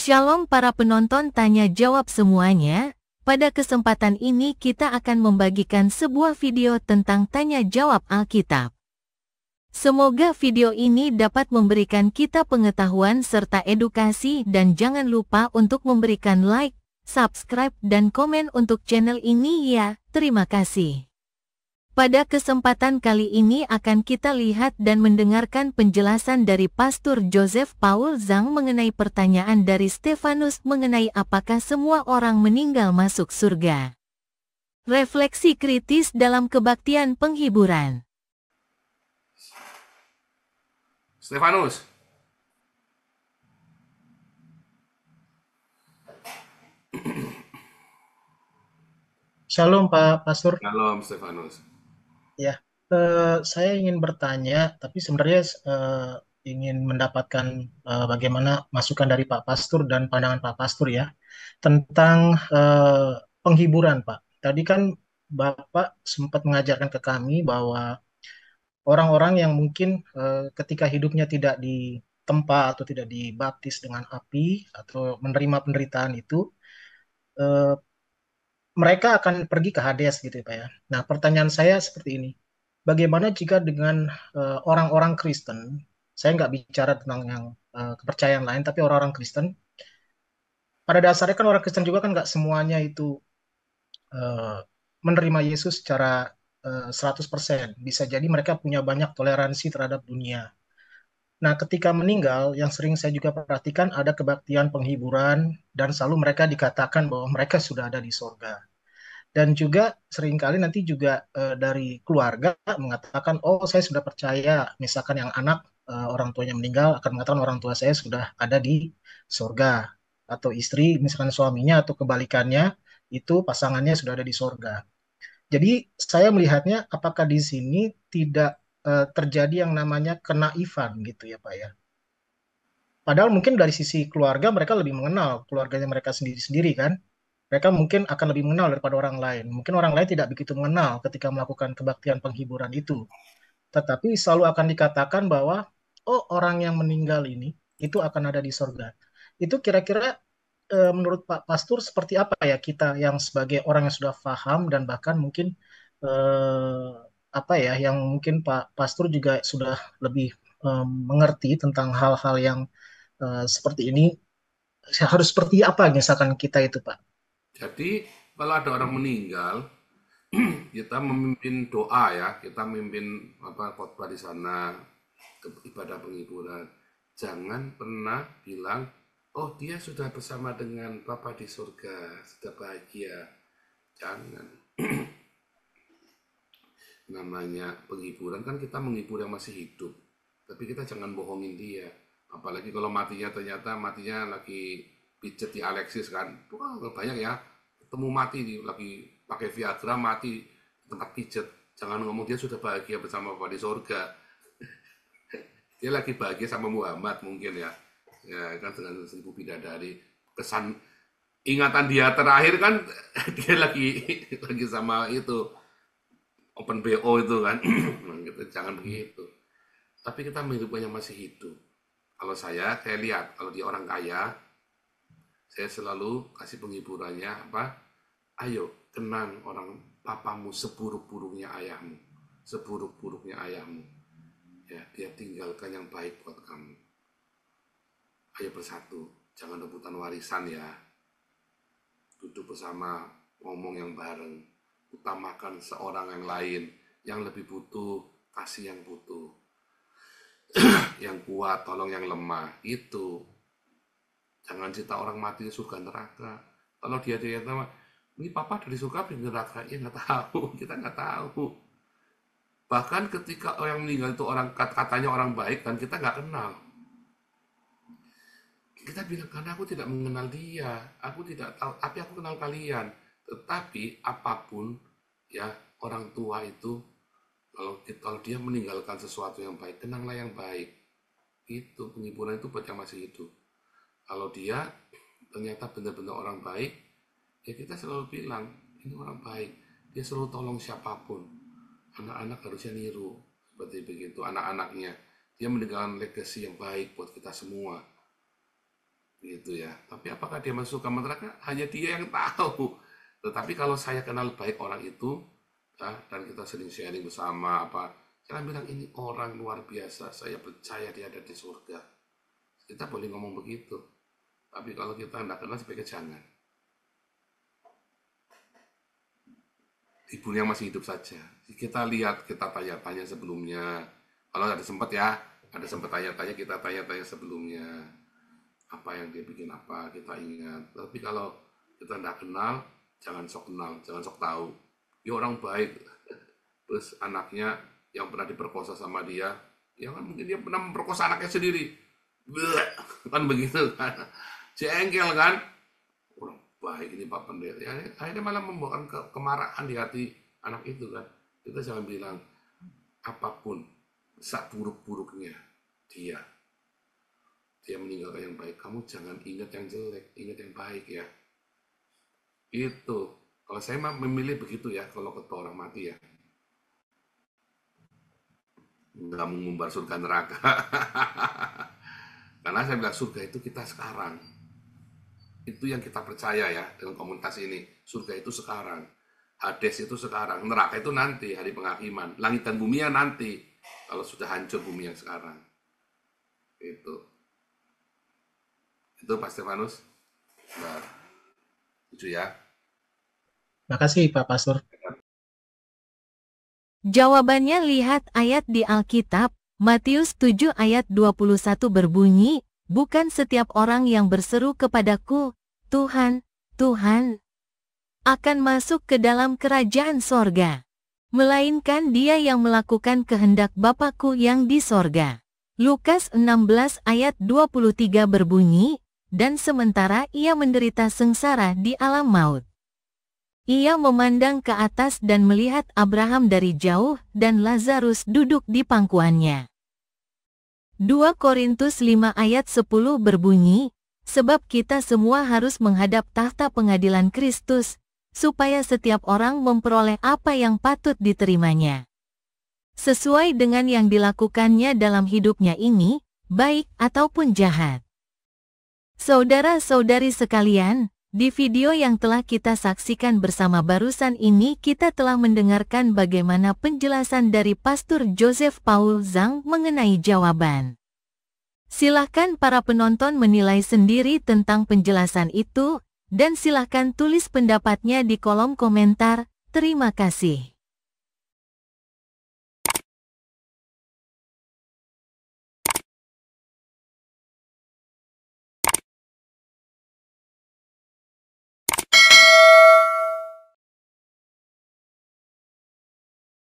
Shalom para penonton tanya jawab semuanya. Pada kesempatan ini kita akan membagikan sebuah video tentang tanya jawab Alkitab. Semoga video ini dapat memberikan kita pengetahuan serta edukasi, dan jangan lupa untuk memberikan like, subscribe dan komen untuk channel ini ya. Terima kasih. Pada kesempatan kali ini akan kita lihat dan mendengarkan penjelasan dari Pastor Joseph Paul Zhang mengenai pertanyaan dari Stefanus mengenai apakah semua orang meninggal masuk surga. Refleksi kritis dalam kebaktian penghiburan. Stefanus. Shalom Pak Pastor. Shalom Stefanus. Ya, saya ingin bertanya, tapi sebenarnya ingin mendapatkan bagaimana masukan dari Pak Pastor dan pandangan Pak Pastor ya tentang penghiburan Pak. Tadi kan Bapak sempat mengajarkan ke kami bahwa orang-orang yang mungkin ketika hidupnya tidak ditempa atau tidak dibaptis dengan api atau menerima penderitaan itu, eh, mereka akan pergi ke Hades gitu ya Pak ya. Nah, pertanyaan saya seperti ini. Bagaimana jika dengan orang-orang Kristen, saya nggak bicara tentang yang kepercayaan lain, tapi orang-orang Kristen, pada dasarnya kan orang Kristen juga kan nggak semuanya itu eh, menerima Yesus secara 100%. Bisa jadi mereka punya banyak toleransi terhadap dunia. Nah, ketika meninggal, yang sering saya juga perhatikan ada kebaktian penghiburan, dan selalu mereka dikatakan bahwa mereka sudah ada di sorga. Dan juga seringkali nanti juga dari keluarga mengatakan, oh saya sudah percaya, misalkan yang anak orang tuanya meninggal akan mengatakan orang tua saya sudah ada di sorga. Atau istri, misalkan suaminya atau kebalikannya, itu pasangannya sudah ada di sorga. Jadi saya melihatnya apakah di sini tidak terjadi yang namanya kenaifan gitu ya Pak ya. Padahal mungkin dari sisi keluarga mereka lebih mengenal keluarganya mereka sendiri-sendiri kan. Mereka mungkin akan lebih mengenal daripada orang lain. Mungkin orang lain tidak begitu mengenal ketika melakukan kebaktian penghiburan itu. Tetapi selalu akan dikatakan bahwa, oh orang yang meninggal ini, itu akan ada di sorga. Itu kira-kira menurut Pak Pastur seperti apa ya kita yang sebagai orang yang sudah paham dan bahkan mungkin eh, apa ya, yang mungkin Pak Pastur juga sudah lebih mengerti tentang hal-hal yang seperti ini, harus seperti apa misalkan kita itu Pak? Jadi kalau ada orang meninggal, kita memimpin doa ya, kita memimpin khotbah di sana, ibadah penghiburan. Jangan pernah bilang, oh dia sudah bersama dengan Bapa di surga, sudah bahagia. Jangan. Namanya penghiburan kan kita menghibur yang masih hidup, tapi kita jangan bohongin dia. Apalagi kalau ternyata matinya lagi pijet di Alexis kan. Wah, banyak ya, ketemu mati lagi pakai Viagra mati di tempat pijet. Jangan ngomong dia sudah bahagia bersama Bapa di surga. Dia lagi bahagia sama Muhammad mungkin ya. Ya kan, dengan 1000 bidadari. Kesan ingatan dia terakhir kan dia lagi sama itu Open BO itu kan. Gitu, jangan begitu. Tapi kita menghidupkan yang masih hidup. Kalau saya lihat, kalau dia orang kaya, saya selalu kasih penghiburannya apa? Ayo, kenang orang papamu seburuk-buruknya ayahmu. Seburuk-buruknya ayahmu. Ya, dia tinggalkan yang baik buat kamu. Ayo bersatu, jangan rebutan warisan ya. Duduk bersama, ngomong yang bareng. Utamakan seorang yang lain yang lebih butuh, kasih yang butuh. Yang kuat tolong yang lemah. Itu jangan cerita orang mati di surga neraka. Kalau dia ini papa dari surga di neraka, ya nggak tahu. Kita nggak tahu. Bahkan ketika orang meninggal itu orang katanya orang baik dan kita nggak kenal, kita bilang karena aku tidak mengenal dia, aku tidak tahu, tapi aku kenal kalian. Tetapi apapun ya, orang tua itu kalau dia meninggalkan sesuatu yang baik, kenanglah yang baik. Itu penghiburan itu buat yang masih hidup. Kalau dia ternyata benar-benar orang baik, ya kita selalu bilang ini orang baik. Dia selalu tolong siapapun. Anak-anak harusnya niru seperti begitu. Anak-anaknya dia meninggalkan legacy yang baik buat kita semua. gitu ya. Tapi apakah dia masuk ke neraka? Hanya dia yang tahu. Tetapi kalau saya kenal baik orang itu, ya, dan kita sering sharing bersama apa, saya bilang ini orang luar biasa, saya percaya dia ada di surga. Kita boleh ngomong begitu. Tapi kalau kita tidak kenal, sebaiknya jangan. Ibunya masih hidup saja. Kita lihat, kita tanya-tanya sebelumnya. Kalau ada sempat ya, ada sempat tanya-tanya, kita tanya-tanya sebelumnya. Apa yang dia bikin apa, kita ingat. Tapi kalau kita tidak kenal, jangan sok kenal, jangan sok tahu. Dia orang baik. Terus anaknya yang pernah diperkosa sama dia, ya kan mungkin dia pernah memperkosa anaknya sendiri. Bleh, kan begitu kan. Jengkel kan. Orang baik ini Pak Pendeta. Ya, akhirnya malah membawakan kemarahan di hati anak itu kan. Kita jangan bilang apapun seburuk-buruknya dia meninggalkan yang baik. Kamu jangan ingat yang jelek, ingat yang baik ya. Itu. Kalau saya memilih begitu ya, kalau ketemu orang mati ya. Nggak mengumbar surga neraka. Karena saya bilang surga itu kita sekarang. Itu yang kita percaya ya dengan komunitas ini. Surga itu sekarang. Hades itu sekarang. Neraka itu nanti, hari penghakiman. Langit dan bumi yang nanti. Kalau sudah hancur bumi yang sekarang. Itu Pak Stefanus. Nah, itu ya. Makasih Pak Pastor. Jawabannya lihat ayat di Alkitab, Matius 7 ayat 21 berbunyi, bukan setiap orang yang berseru kepadaku, Tuhan, Tuhan, akan masuk ke dalam kerajaan sorga, melainkan dia yang melakukan kehendak Bapa-Ku yang di sorga. Lukas 16 ayat 23 berbunyi, dan sementara ia menderita sengsara di alam maut, ia memandang ke atas dan melihat Abraham dari jauh dan Lazarus duduk di pangkuannya. 2 Korintus 5 ayat 10 berbunyi, sebab kita semua harus menghadap tahta pengadilan Kristus, supaya setiap orang memperoleh apa yang patut diterimanya, sesuai dengan yang dilakukannya dalam hidupnya ini, baik ataupun jahat. Saudara-saudari sekalian, di video yang telah kita saksikan bersama barusan ini kita telah mendengarkan bagaimana penjelasan dari Pastor Joseph Paul Zhang mengenai jawaban. Silahkan para penonton menilai sendiri tentang penjelasan itu, dan silahkan tulis pendapatnya di kolom komentar. Terima kasih.